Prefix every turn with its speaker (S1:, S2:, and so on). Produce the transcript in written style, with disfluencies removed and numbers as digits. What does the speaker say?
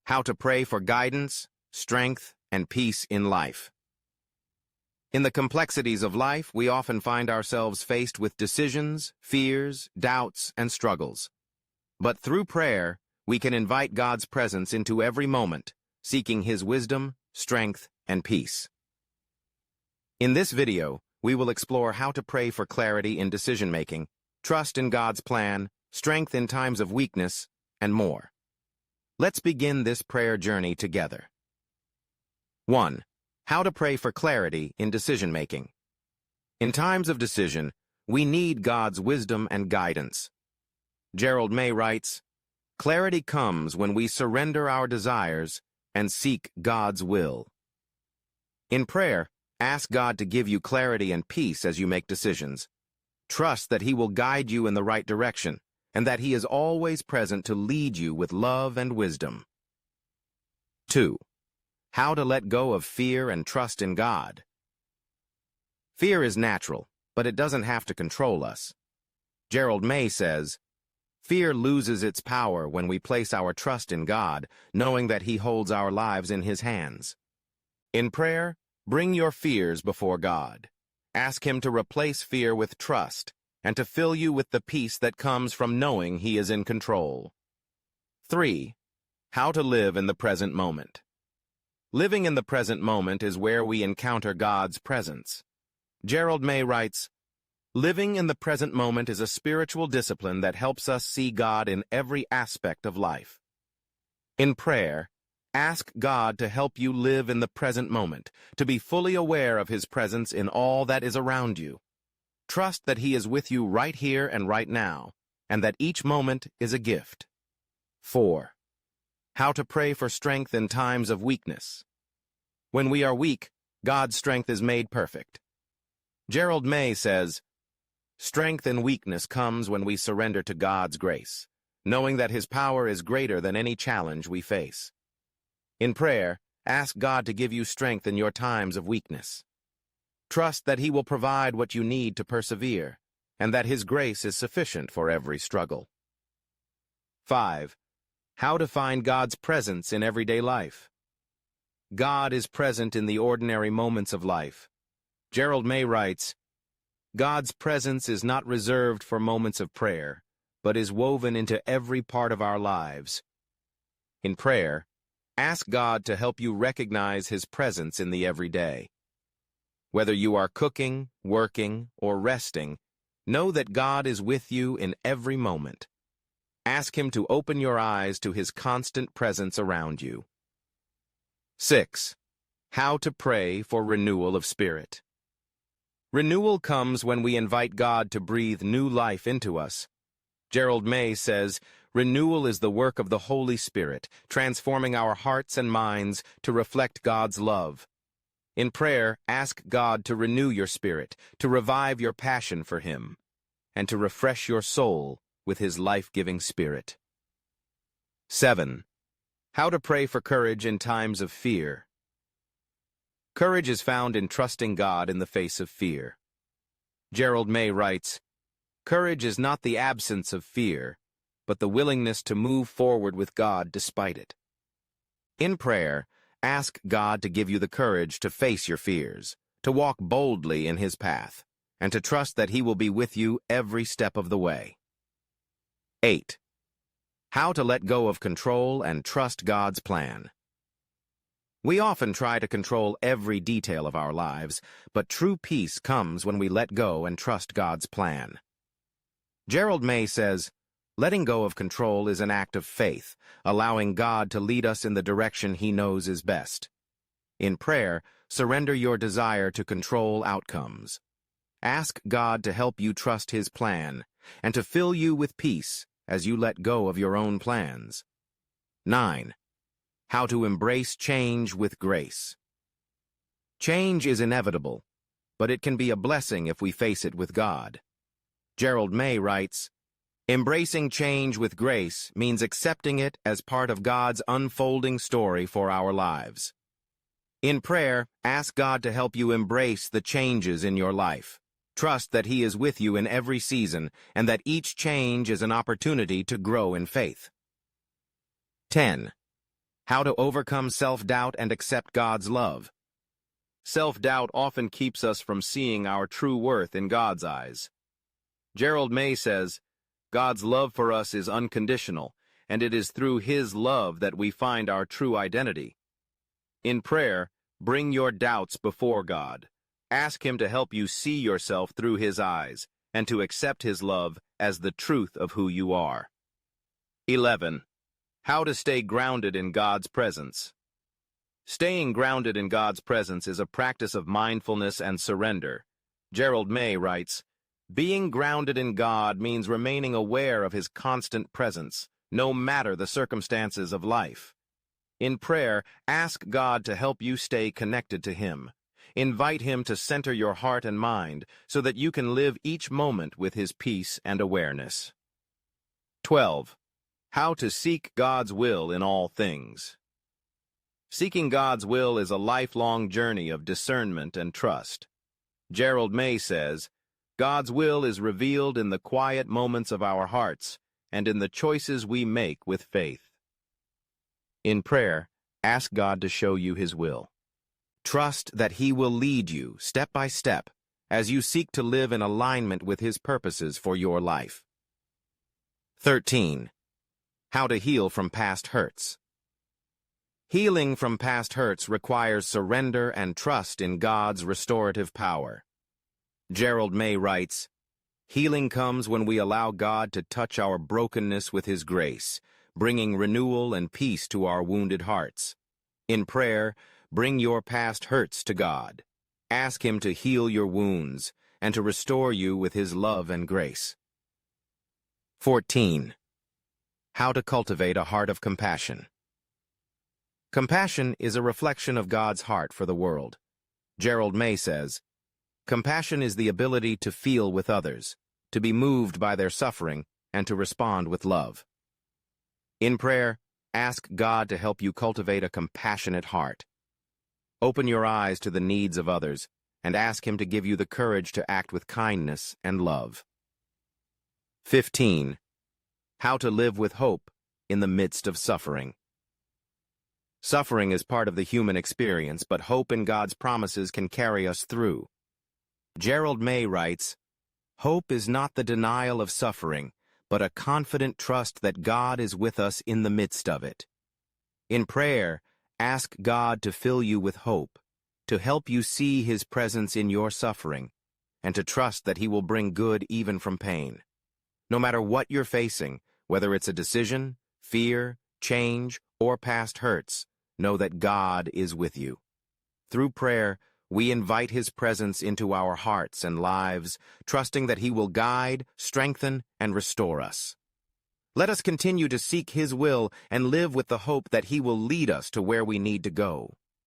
S1: How to pray for guidance, strength, and peace in life. In the complexities of life, we often find ourselves faced with decisions, fears, doubts, and struggles. But through prayer, we can invite God's presence into every moment, seeking His wisdom, strength, and peace. In this video, we will explore how to pray for clarity in decision-making, trust in God's plan, strength in times of weakness, and more. Let's begin this prayer journey together. 1. How to pray for clarity in decision-making. In times of decision, we need God's wisdom and guidance. Gerald May writes, "Clarity comes when we surrender our desires and seek God's will." In prayer, ask God to give you clarity and peace as you make decisions. Trust that He will guide you in the right direction, and that He is always present to lead you with love and wisdom. 2. How to let go of fear and trust in God. Fear is natural, but it doesn't have to control us. Gerald May says, "Fear loses its power when we place our trust in God, knowing that He holds our lives in His hands." In prayer, bring your fears before God. Ask Him to replace fear with trust, and to fill you with the peace that comes from knowing He is in control. 3. How to live in the present moment. Living in the present moment is where we encounter God's presence. Gerald May writes, "Living in the present moment is a spiritual discipline that helps us see God in every aspect of life." In prayer, ask God to help you live in the present moment, to be fully aware of His presence in all that is around you. Trust that He is with you right here and right now, and that each moment is a gift. 4. How to pray for strength in times of weakness. When we are weak, God's strength is made perfect. Gerald May says, "Strength in weakness comes when we surrender to God's grace, knowing that His power is greater than any challenge we face." In prayer, ask God to give you strength in your times of weakness. Trust that He will provide what you need to persevere, and that His grace is sufficient for every struggle. 5. How to find God's presence in everyday life. God is present in the ordinary moments of life. Gerald May writes, "God's presence is not reserved for moments of prayer, but is woven into every part of our lives." In prayer, ask God to help you recognize His presence in the everyday. Whether you are cooking, working, or resting, know that God is with you in every moment. Ask Him to open your eyes to His constant presence around you. 6. How to pray for renewal of spirit. Renewal comes when we invite God to breathe new life into us. Gerald May says, "Renewal is the work of the Holy Spirit, transforming our hearts and minds to reflect God's love." In prayer, ask God to renew your spirit, to revive your passion for Him, and to refresh your soul with His life-giving Spirit. 7. How to pray for courage in times of fear. Courage is found in trusting God in the face of fear. Gerald May writes, "Courage is not the absence of fear, but the willingness to move forward with God despite it." In prayer, ask God to give you the courage to face your fears, to walk boldly in His path, and to trust that He will be with you every step of the way. 8. How to let go of control and trust God's plan. We often try to control every detail of our lives, but true peace comes when we let go and trust God's plan. Gerald May says, "Letting go of control is an act of faith, allowing God to lead us in the direction He knows is best." In prayer, surrender your desire to control outcomes. Ask God to help you trust His plan, and to fill you with peace as you let go of your own plans. 9. How to embrace change with grace. Change is inevitable, but it can be a blessing if we face it with God. Gerald May writes, "Embracing change with grace means accepting it as part of God's unfolding story for our lives." In prayer, ask God to help you embrace the changes in your life. Trust that He is with you in every season, and that each change is an opportunity to grow in faith. 10. How to overcome self-doubt and accept God's love. Self-doubt often keeps us from seeing our true worth in God's eyes. Gerald May says, God's love for us is unconditional, and it is through His love that we find our true identity. In prayer, bring your doubts before God. Ask Him to help you see yourself through His eyes, and to accept His love as the truth of who you are. 11. How to stay grounded in God's presence. Staying grounded in God's presence is a practice of mindfulness and surrender. Gerald May writes, being grounded in God means remaining aware of His constant presence, no matter the circumstances of life. In prayer, ask God to help you stay connected to Him. Invite Him to center your heart and mind so that you can live each moment with His peace and awareness. 12. How to seek God's will in all things. Seeking God's will is a lifelong journey of discernment and trust. Gerald May says, God's will is revealed in the quiet moments of our hearts and in the choices we make with faith. In prayer, ask God to show you His will. Trust that He will lead you step by step as you seek to live in alignment with His purposes for your life. 13. How to heal from past hurts. Healing from past hurts requires surrender and trust in God's restorative power. Gerald May writes, healing comes when we allow God to touch our brokenness with His grace, bringing renewal and peace to our wounded hearts. In prayer, bring your past hurts to God. Ask Him to heal your wounds and to restore you with His love and grace. 14. How to cultivate a heart of compassion. Compassion is a reflection of God's heart for the world. Gerald May says, compassion is the ability to feel with others, to be moved by their suffering, and to respond with love. In prayer, ask God to help you cultivate a compassionate heart. Open your eyes to the needs of others and ask Him to give you the courage to act with kindness and love. 15. How to live with hope in the midst of suffering. Suffering is part of the human experience, but hope in God's promises can carry us through. Gerald May writes, hope is not the denial of suffering, but a confident trust that God is with us in the midst of it. In prayer, ask God to fill you with hope, to help you see His presence in your suffering, and to trust that He will bring good even from pain. No matter what you're facing, whether it's a decision, fear, change, or past hurts, know that God is with you. Through prayer, we invite His presence into our hearts and lives, trusting that He will guide, strengthen, and restore us. Let us continue to seek His will and live with the hope that He will lead us to where we need to go.